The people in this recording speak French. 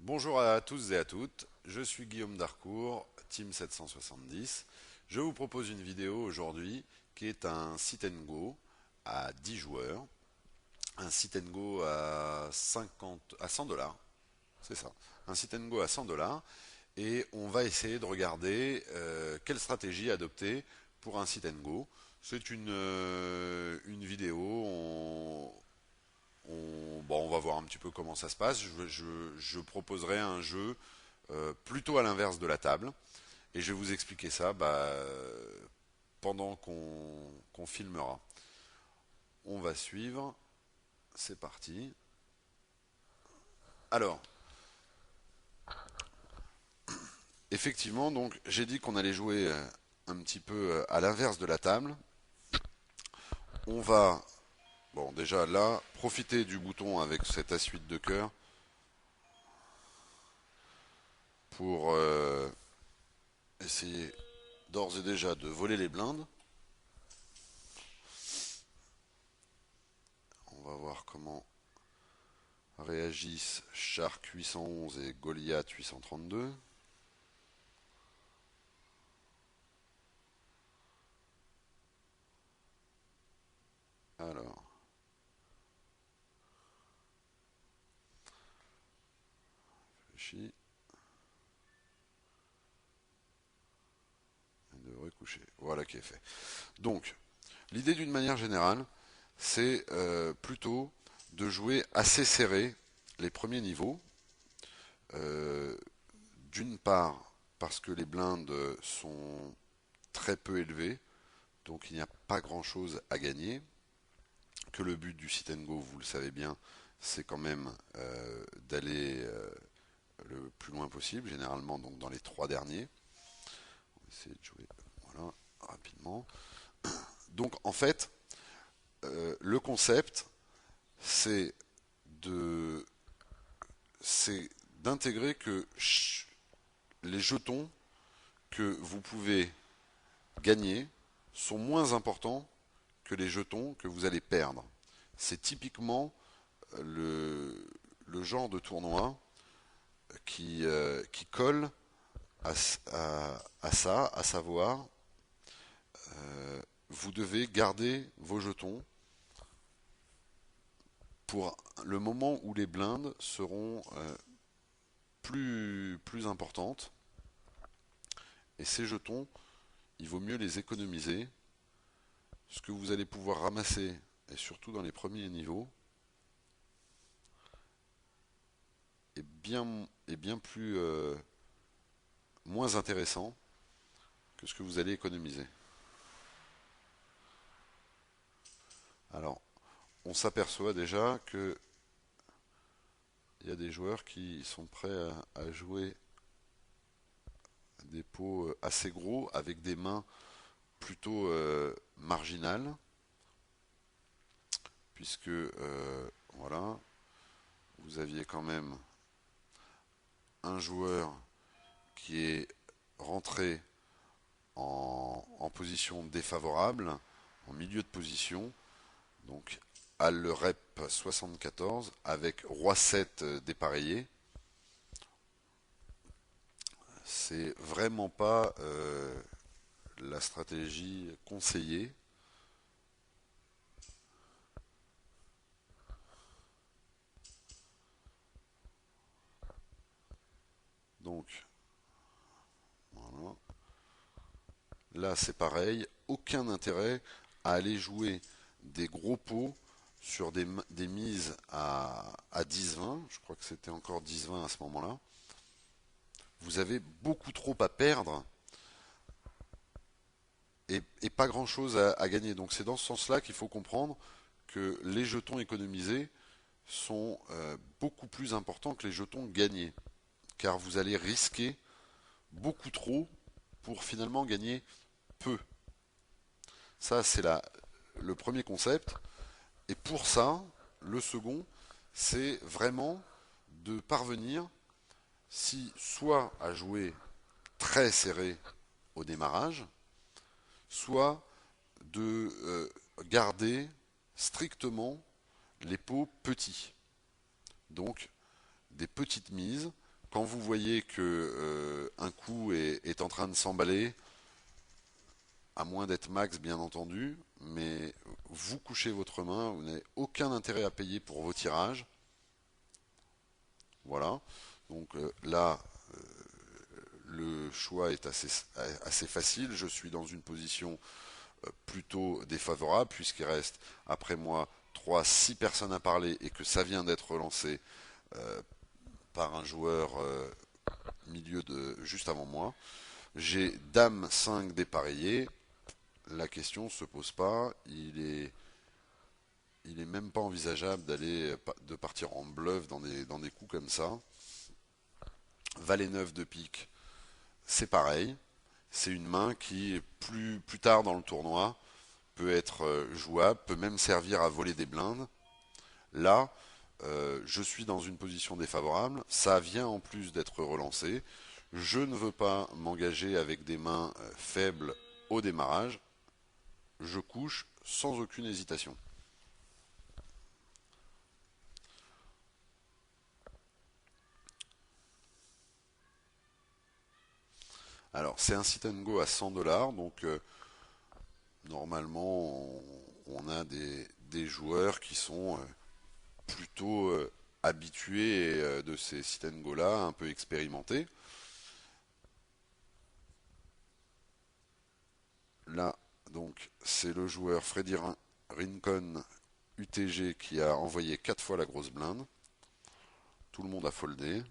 Bonjour à tous et à toutes, je suis Guillaume Darcourt, Team 770. Je vous propose une vidéo aujourd'hui qui est un sit and go à 10 joueurs, un sit and go à 100 dollars, c'est ça, un sit and go à 100 dollars, et on va essayer de regarder quelle stratégie adopter pour un sit and go. C'est une vidéo, on va voir un petit peu comment ça se passe. Je proposerai un jeu plutôt à l'inverse de la table. Et je vais vous expliquer ça pendant qu'on filmera. On va suivre. C'est parti. Alors, effectivement, donc j'ai dit qu'on allait jouer un petit peu à l'inverse de la table. On va, bon déjà là, profiter du bouton avec cette as-8 de cœur pour essayer d'ores et déjà de voler les blindes. On va voir comment réagissent Shark 811 et Goliath 832. Alors, réfléchis. Il devrait coucher. Voilà qui est fait. Donc, l'idée d'une manière générale, c'est plutôt de jouer assez serré les premiers niveaux. Euh, D'une part, parce que les blindes sont très peu élevées, donc il n'y a pas grand chose à gagner. Que le but du sit and go, vous le savez bien, c'est quand même d'aller le plus loin possible, généralement donc dans les trois derniers. On va essayer de jouer voilà, rapidement. Donc en fait, le concept, c'est de c'est d'intégrer que les jetons que vous pouvez gagner sont moins importants que les jetons que vous allez perdre. C'est typiquement le genre de tournoi qui colle à ça, à savoir, vous devez garder vos jetons pour le moment où les blindes seront plus importantes. Et ces jetons, il vaut mieux les économiser. Ce que vous allez pouvoir ramasser, et surtout dans les premiers niveaux, est bien plus moins intéressant que ce que vous allez économiser. Alors, on s'aperçoit déjà que il y a des joueurs qui sont prêts à jouer des pots assez gros avec des mains plutôt marginales, puisque voilà, vous aviez quand même un joueur qui est rentré en position défavorable, en milieu de position, donc à le rep 74 avec roi 7 dépareillé. C'est vraiment pas la stratégie conseillée. Donc voilà. Là c'est pareil, aucun intérêt à aller jouer des gros pots sur des mises à 10-20, je crois que c'était encore 10-20 à ce moment-là. Vous avez beaucoup trop à perdre et pas grand-chose à gagner. Donc c'est dans ce sens-là qu'il faut comprendre que les jetons économisés sont beaucoup plus importants que les jetons gagnés, car vous allez risquer beaucoup trop pour finalement gagner peu. Ça, c'est le premier concept. Et pour ça, le second, c'est vraiment de parvenir, si soit à jouer très serré au démarrage, soit de garder strictement les pots petits. Donc des petites mises quand vous voyez que un coup est en train de s'emballer, à moins d'être max bien entendu, mais vous couchez votre main, vous n'avez aucun intérêt à payer pour vos tirages. Voilà. Donc là, le choix est assez facile. Je suis dans une position plutôt défavorable puisqu'il reste après moi 3, 6 personnes à parler et que ça vient d'être relancé euh, par un joueur milieu de juste avant moi. J'ai Dame 5 dépareillé. La question se pose pas. Il est même pas envisageable de partir en bluff dans des coups comme ça. Valet 9 de pique, c'est pareil. C'est une main qui, plus tard dans le tournoi, peut être jouable, peut même servir à voler des blindes. Là, je suis dans une position défavorable. Ça vient en plus d'être relancé. Je ne veux pas m'engager avec des mains faibles au démarrage. Je couche sans aucune hésitation. Alors, c'est un sit and go à 100 dollars, donc normalement, on a des joueurs qui sont plutôt habitués de ces sit and go là, un peu expérimentés. Là, donc, c'est le joueur Freddy Rincon UTG qui a envoyé 4 fois la grosse blinde. Tout le monde a foldé.